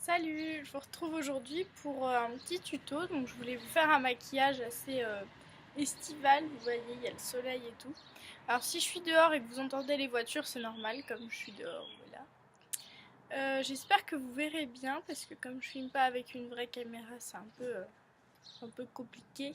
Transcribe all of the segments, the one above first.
Salut, je vous retrouve aujourd'hui pour un petit tuto. Donc je voulais vous faire un maquillage assez estival, vous voyez, il y a le soleil et tout. Alors si je suis dehors et que vous entendez les voitures, c'est normal, comme je suis dehors, voilà. J'espère que vous verrez bien, parce que comme je filme pas avec une vraie caméra, c'est un peu compliqué.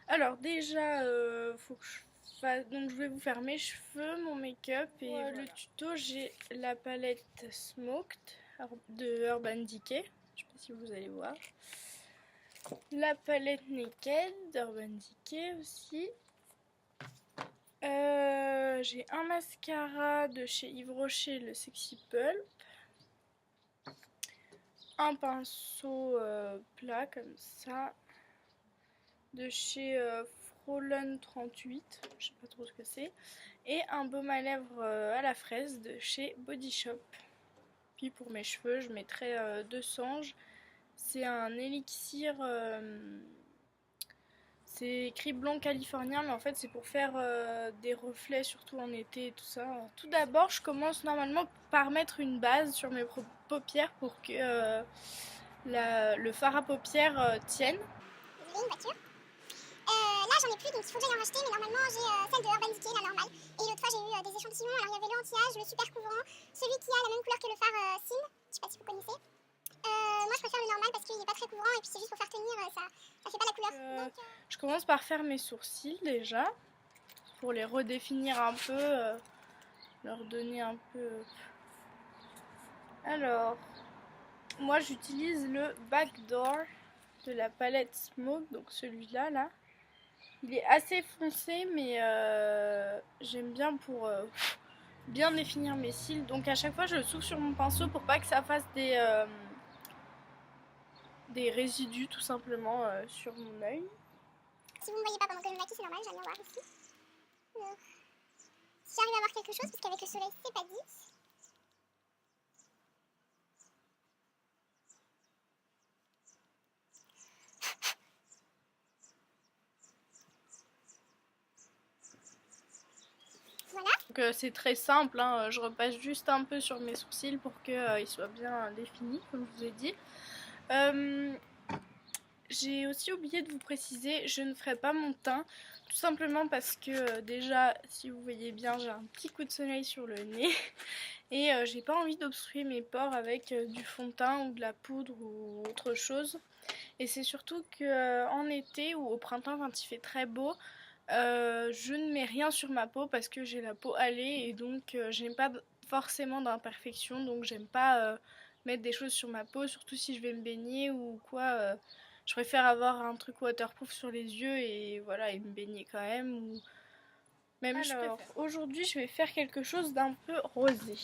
Alors déjà, faut que donc je vais vous faire mes cheveux, mon make-up et voilà. Le tuto, j'ai la palette Smoked de Urban Decay. Je sais pas si vous allez voir. La palette Naked d'Urban Decay aussi. J'ai un mascara de chez Yves Rocher, le Sexy Pulp. Un pinceau plat comme ça de chez Frolon 38, je sais pas trop ce que c'est, et un baume à lèvres à la fraise de chez Body Shop. Puis pour mes cheveux, je mettrai de Sange. C'est un élixir, c'est écrit blanc californien, mais en fait c'est pour faire des reflets, surtout en été et tout ça. Tout d'abord, je commence normalement par mettre une base sur mes paupières pour que le fard à paupières tienne. Désolée, une voiture. Là j'en ai plus donc il faut que j'aille en racheter, mais normalement j'ai celle de Urban Decay, la normale. Et l'autre fois j'ai eu des échantillons, alors il y avait le anti-âge, le super couvrant, celui qui a la même couleur que le phare Sim, je sais pas si vous connaissez. Moi je préfère le normal parce qu'il est pas très couvrant et puis c'est juste pour faire tenir, ça fait pas la couleur. Je commence par faire mes sourcils déjà, pour les redéfinir un peu, leur donner un peu... Alors, moi j'utilise le Backdoor de la palette Smoke, donc celui-là là. Il est assez foncé, mais j'aime bien pour bien définir mes cils. Donc à chaque fois je le souffle sur mon pinceau pour pas que ça fasse des résidus tout simplement sur mon œil. Si vous ne me voyez pas pendant que je me maquille, c'est normal, j'aime bien voir ici. Si j'arrive à voir quelque chose, parce qu'avec le soleil c'est pas dit. Voilà. Donc c'est très simple, hein. Je repasse juste un peu sur mes sourcils pour qu'ils soient bien définis, comme je vous ai dit. J'ai aussi oublié de vous préciser, je ne ferai pas mon teint, tout simplement parce que déjà, si vous voyez bien, j'ai un petit coup de soleil sur le nez et j'ai pas envie d'obstruer mes pores avec du fond de teint ou de la poudre ou autre chose. Et c'est surtout que en été ou au printemps quand il fait très beau, je ne mets rien sur ma peau parce que j'ai la peau hâlée et donc je n'ai pas forcément d'imperfection, donc j'aime pas mettre des choses sur ma peau, surtout si je vais me baigner ou quoi. Je préfère avoir un truc waterproof sur les yeux et voilà, et me baigner quand même. Ou même alors, aujourd'hui, je vais faire quelque chose d'un peu rosé.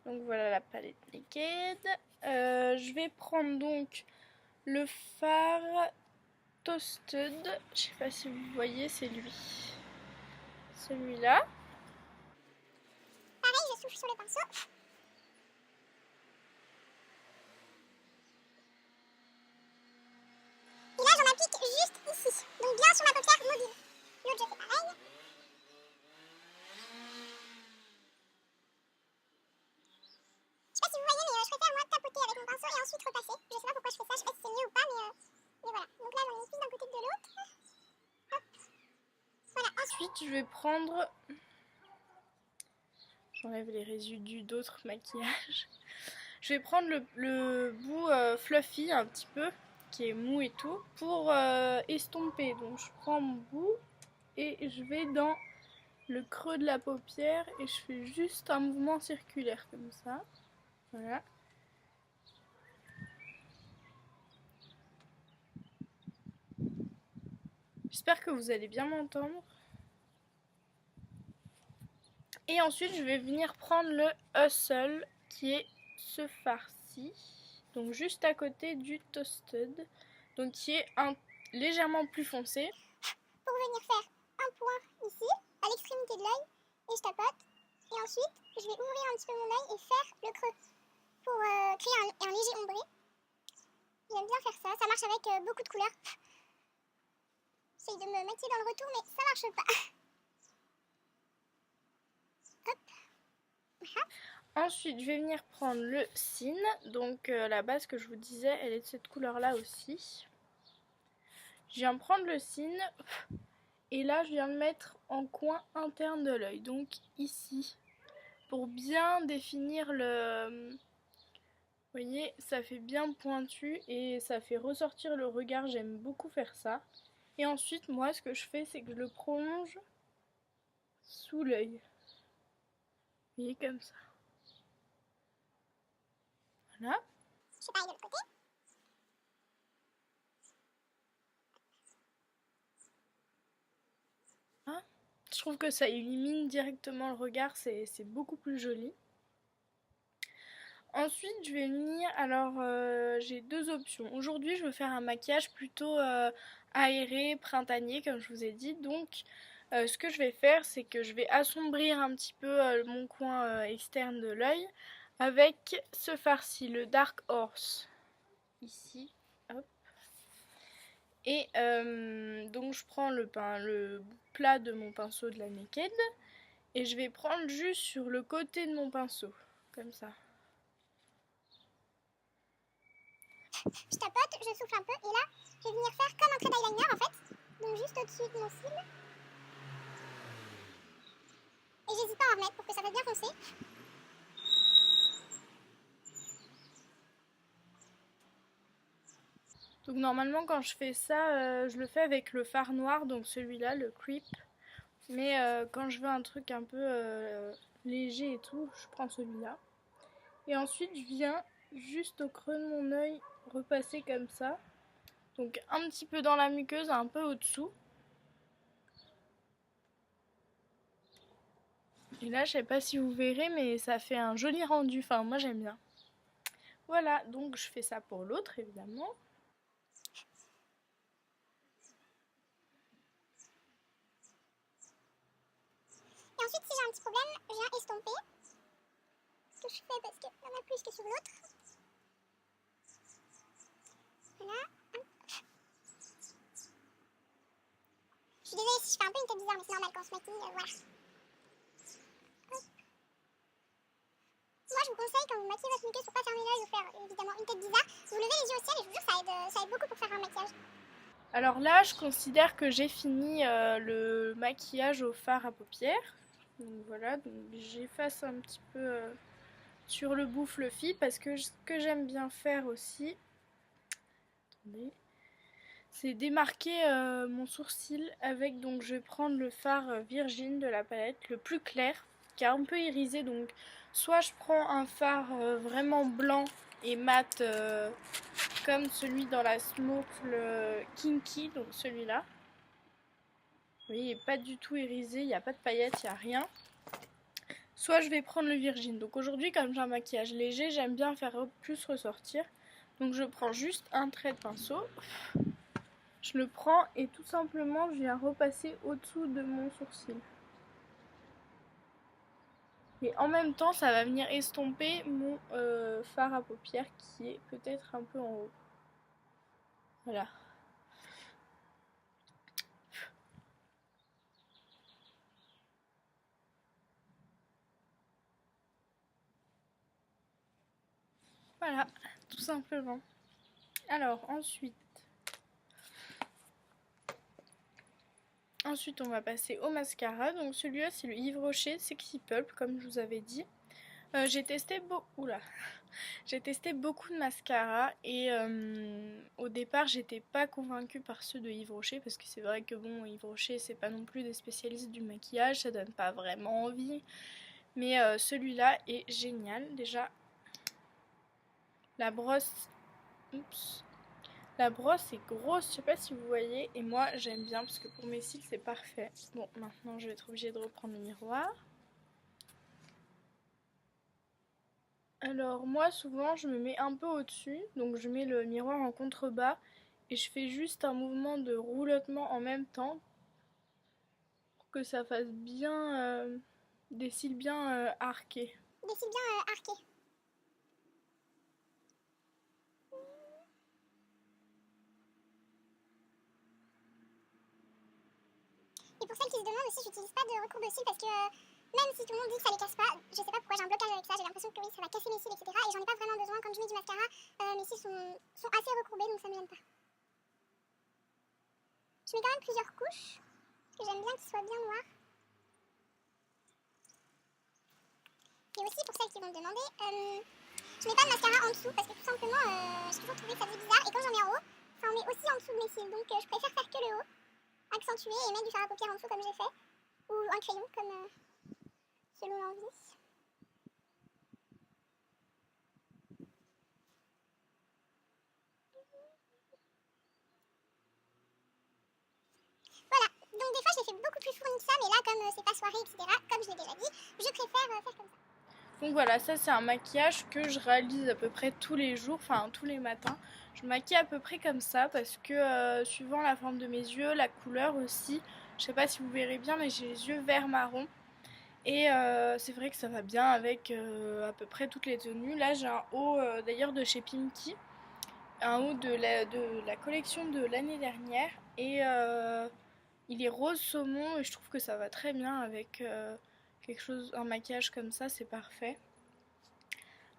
Donc voilà la palette Naked. Je vais prendre donc le fard Toasted. Je sais pas si vous voyez, c'est lui. Celui-là. Pareil, je souffle sur le pinceau. Et là j'en applique juste ici, donc bien sur ma paupière mobile. L'autre je fais pareil. Je sais pas si vous voyez, mais je préfère moi tapoter avec mon pinceau et ensuite repasser. Je sais pas pourquoi je fais ça, je sais pas si c'est mieux ou pas, mais voilà. Donc là j'en ai plus d'un côté que de l'autre. Hop. Voilà. Ensuite, je vais prendre... J'enlève les résidus d'autres maquillages. Je vais prendre le bout fluffy un petit peu, qui est mou et tout, pour estomper. Donc je prends mon bout et je vais dans le creux de la paupière et je fais juste un mouvement circulaire comme ça. Voilà. J'espère que vous allez bien m'entendre. Et ensuite je vais venir prendre le Hustle qui est ce farci. Donc juste à côté du Toasted. Donc qui est légèrement plus foncé. Pour venir faire un point ici, à l'extrémité de l'œil, et je tapote. Et ensuite, je vais ouvrir un petit peu mon œil et faire le creux pour créer un léger ombré. J'aime bien faire ça, ça marche avec beaucoup de couleurs. J'essaye de me maquiller dans le retour, mais ça marche pas. Hop. Voilà. Ensuite, je vais venir prendre le cine. Donc la base que je vous disais, elle est de cette couleur-là aussi. Je viens prendre le cine et là, je viens le mettre en coin interne de l'œil. Donc ici, pour bien définir le... Vous voyez, ça fait bien pointu et ça fait ressortir le regard. J'aime beaucoup faire ça. Et ensuite, moi, ce que je fais, c'est que je le prolonge sous l'œil. Vous voyez, comme ça. Voilà. Je fais pareil de l'autre côté. Je trouve que ça illumine directement le regard, c'est beaucoup plus joli. Ensuite, je vais venir, alors j'ai deux options. Aujourd'hui, je veux faire un maquillage plutôt aéré, printanier, comme je vous ai dit. Donc, ce que je vais faire, c'est que je vais assombrir un petit peu mon coin externe de l'œil avec ce farci, le Dark Horse. Ici, hop. Et donc, je prends le bout plat de mon pinceau de la Naked et je vais prendre juste sur le côté de mon pinceau, comme ça. Je tapote, je souffle un peu et là, je vais venir faire comme un trait d'eyeliner en fait. Donc juste au-dessus de mon cil. Et j'hésite pas à en remettre pour que ça fasse bien foncé. Donc normalement quand je fais ça, je le fais avec le fard noir, donc celui-là, le Creep. Mais quand je veux un truc un peu léger et tout, je prends celui-là. Et ensuite je viens juste au creux de mon œil repasser comme ça. Donc un petit peu dans la muqueuse, un peu au-dessous. Et là je sais pas si vous verrez mais ça fait un joli rendu, enfin moi j'aime bien. Voilà, donc je fais ça pour l'autre évidemment. Et ensuite, si j'ai un petit problème, je viens estomper. Ce que je fais parce qu'il y en a plus que sur l'autre. Voilà. Je suis désolée si je fais un peu une tête bizarre, mais c'est normal quand on se maquille, voilà. Hop. Moi, je vous conseille quand vous maquillez votre muqueuse pour pas fermer l'œil ou faire évidemment une tête bizarre, vous levez les yeux au ciel et je vous jure, ça aide beaucoup pour faire un maquillage. Alors là, je considère que j'ai fini le maquillage au fard à paupières. Donc voilà, donc j'efface un petit peu sur le bout fluffy parce que ce que j'aime bien faire aussi, attendez, c'est démarquer mon sourcil avec, donc je vais prendre le fard Virgin de la palette, le plus clair, qui est un peu irisé. Donc soit je prends un fard vraiment blanc et mat comme celui dans la Smoke, le Kinky, donc celui-là. Vous voyez, il n'est pas du tout irisé, il n'y a pas de paillettes, il n'y a rien. Soit je vais prendre le Virgin. Donc aujourd'hui, comme j'ai un maquillage léger, j'aime bien faire plus ressortir. Donc je prends juste un trait de pinceau. Je le prends et tout simplement, je viens repasser au-dessous de mon sourcil. Et en même temps, ça va venir estomper mon fard à paupières qui est peut-être un peu en haut. Voilà. Voilà, tout simplement. Alors ensuite, on va passer au mascara. Donc celui-là, c'est le Yves Rocher Sexy Pulp, comme je vous avais dit. J'ai testé beaucoup de mascaras et au départ j'étais pas convaincue par ceux de Yves Rocher parce que c'est vrai que bon, Yves Rocher c'est pas non plus des spécialistes du maquillage, ça donne pas vraiment envie, mais celui-là est génial. Déjà la brosse, oups, la brosse est grosse, je sais pas si vous voyez, et moi j'aime bien parce que pour mes cils c'est parfait. Bon, maintenant je vais être obligée de reprendre le miroir. Alors moi souvent je me mets un peu au-dessus, donc je mets le miroir en contrebas et je fais juste un mouvement de roulotement en même temps pour que ça fasse bien des cils bien arqués. Des cils bien arqués. Et pour celles qui se demandent aussi, j'utilise pas de recourbe de cils parce que Même si tout le monde dit que ça les casse pas, je sais pas pourquoi j'ai un blocage avec ça, j'ai l'impression que oui, ça va casser mes cils, etc. Et j'en ai pas vraiment besoin. Quand je mets du mascara, mes cils sont assez recourbés, donc ça me gêne pas. Je mets quand même plusieurs couches, parce que j'aime bien qu'ils soient bien noirs. Et aussi pour celles qui vont me demander, je mets pas de mascara en dessous, parce que tout simplement, j'ai toujours trouvé que ça faisait bizarre. Et quand j'en mets en haut, ça en met aussi en dessous de mes cils, donc je préfère faire que le haut, accentuer et mettre du fard à paupières en dessous comme j'ai fait, ou un crayon comme selon l'envie. Voilà, donc des fois je les fais beaucoup plus fournis que ça, mais là comme c'est pas soirée, etc., comme je l'ai déjà dit, je préfère faire comme ça. Donc voilà, ça c'est un maquillage que je réalise à peu près tous les jours, enfin tous les matins. Je maquille à peu près comme ça parce que suivant la forme de mes yeux, la couleur aussi, je sais pas si vous verrez bien mais j'ai les yeux vert marron. Et c'est vrai que ça va bien avec à peu près toutes les tenues. Là j'ai un haut d'ailleurs de chez Pimki, un haut de la collection de l'année dernière. Et il est rose saumon et je trouve que ça va très bien avec quelque chose, un maquillage comme ça, c'est parfait.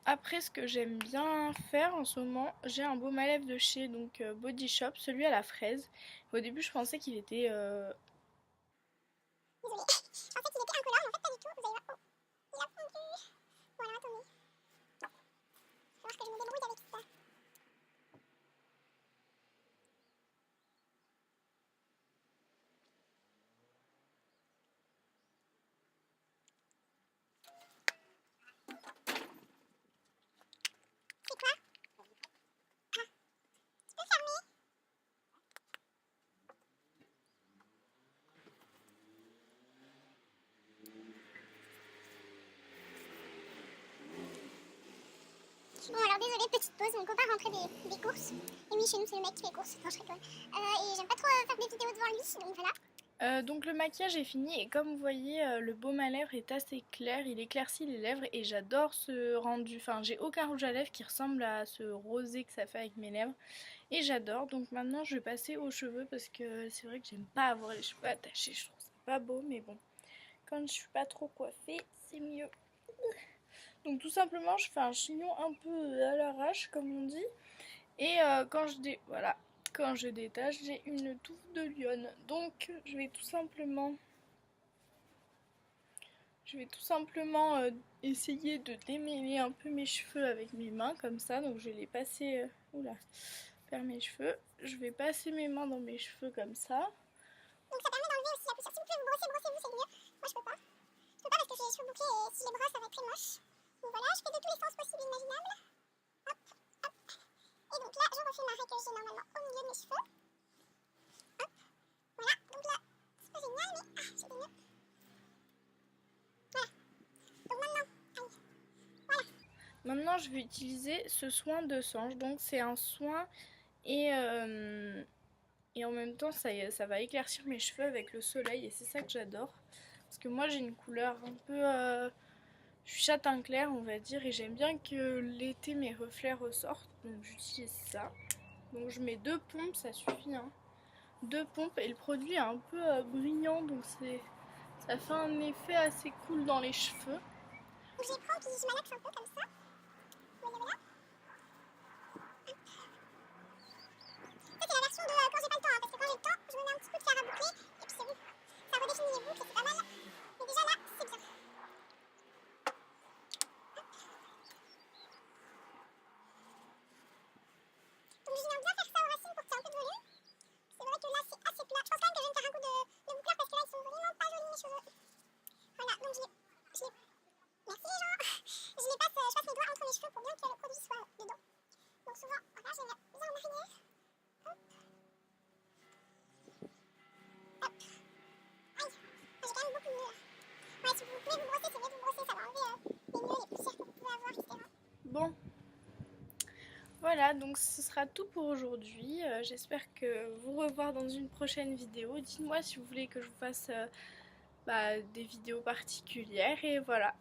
Après, ce que j'aime bien faire en ce moment, j'ai un baume à lèvres de chez Body Shop, celui à la fraise. Au début, je pensais qu'il était Désolée, je pensais qu'il était incolore, mais en fait pas du tout. Vous allez voir, oh, il a fondu. Voilà, attendez. Il va falloir que je me débrouille avec ça. C'est quoi? Ah, tu peux fermer? Bon alors désolée, petite pause, mon copain rentrait des courses. Et oui, chez nous c'est le mec qui fait les courses, non je rigole. Et j'aime pas trop faire des vidéos devant lui, donc voilà. donc le maquillage est fini et comme vous voyez le baume à lèvres est assez clair, il éclaircit les lèvres et j'adore ce rendu, enfin j'ai aucun rouge à lèvres qui ressemble à ce rosé que ça fait avec mes lèvres et j'adore. Donc maintenant je vais passer aux cheveux parce que c'est vrai que j'aime pas avoir les cheveux attachés, je trouve ça pas beau mais bon, quand je suis pas trop coiffée c'est mieux. Donc tout simplement je fais un chignon un peu à l'arrache comme on dit et quand je détache j'ai une touffe de lionne. Donc je vais tout simplement essayer de démêler un peu mes cheveux avec mes mains comme ça. Donc je vais les passer vers mes cheveux. Je vais passer mes mains dans mes cheveux comme ça. Donc ça permet d'enlever aussi la poussière. Si vous pouvez vous brosser, brossez-vous, c'est mieux. Moi je peux pas. Je peux pas parce que j'ai les cheveux bouclés et si je les brosse ça va être très moche. Donc voilà, je fais de tous les sens possibles et imaginables. Hop, hop. Et donc là, je refais ma raie que j'ai normalement au milieu de mes cheveux. Hop, voilà. Donc là, c'est pas génial, mais j'ai des nœuds. Voilà. Donc maintenant, allez. Voilà. Maintenant je vais utiliser ce soin de Sange. Donc c'est un soin et en même temps ça va éclaircir mes cheveux avec le soleil et c'est ça que j'adore. Parce que moi j'ai une couleur un peu... je suis châtain clair on va dire et j'aime bien que l'été mes reflets ressortent. Donc j'utilise ça. Donc je mets 2 pompes, ça suffit. Hein. 2 pompes et le produit est un peu brillant donc ça fait un effet assez cool dans les cheveux. Donc je les prends puis je malaxe un peu comme ça. Vous voyez là? Ça c'est la version de quand j'ai pas le temps, hein, parce que quand j'ai le temps, je me mets un petit peu de fard à boucler et puis c'est bon. Ça redéfinit les boucles et c'est pas mal. Mais déjà là, c'est bien. Donc je viens bien faire ça aux racines pour qu'il y ait un peu de volume. C'est vrai que là c'est assez plat. Je pense quand même que je vais me faire un coup de boucleur parce que là ils sont vraiment pas jolis mes cheveux. Voilà, donc je les... Merci les gens. Je passe mes doigts entre les cheveux pour bien que le produit soit dedans. Donc souvent, voilà, je les mets bien en arrière. Hop. Hop. Aïe. J'ai quand même beaucoup de nœuds là. Ouais, si vous pouvez vous brosser, c'est mieux de vous brosser, ça va enlever les nœuds, les poussières que vous pouvez avoir, etc. Bon, voilà, donc ce sera tout pour aujourd'hui. J'espère que vous revoir dans une prochaine vidéo. Dites-moi si vous voulez que je vous fasse des vidéos particulières et voilà.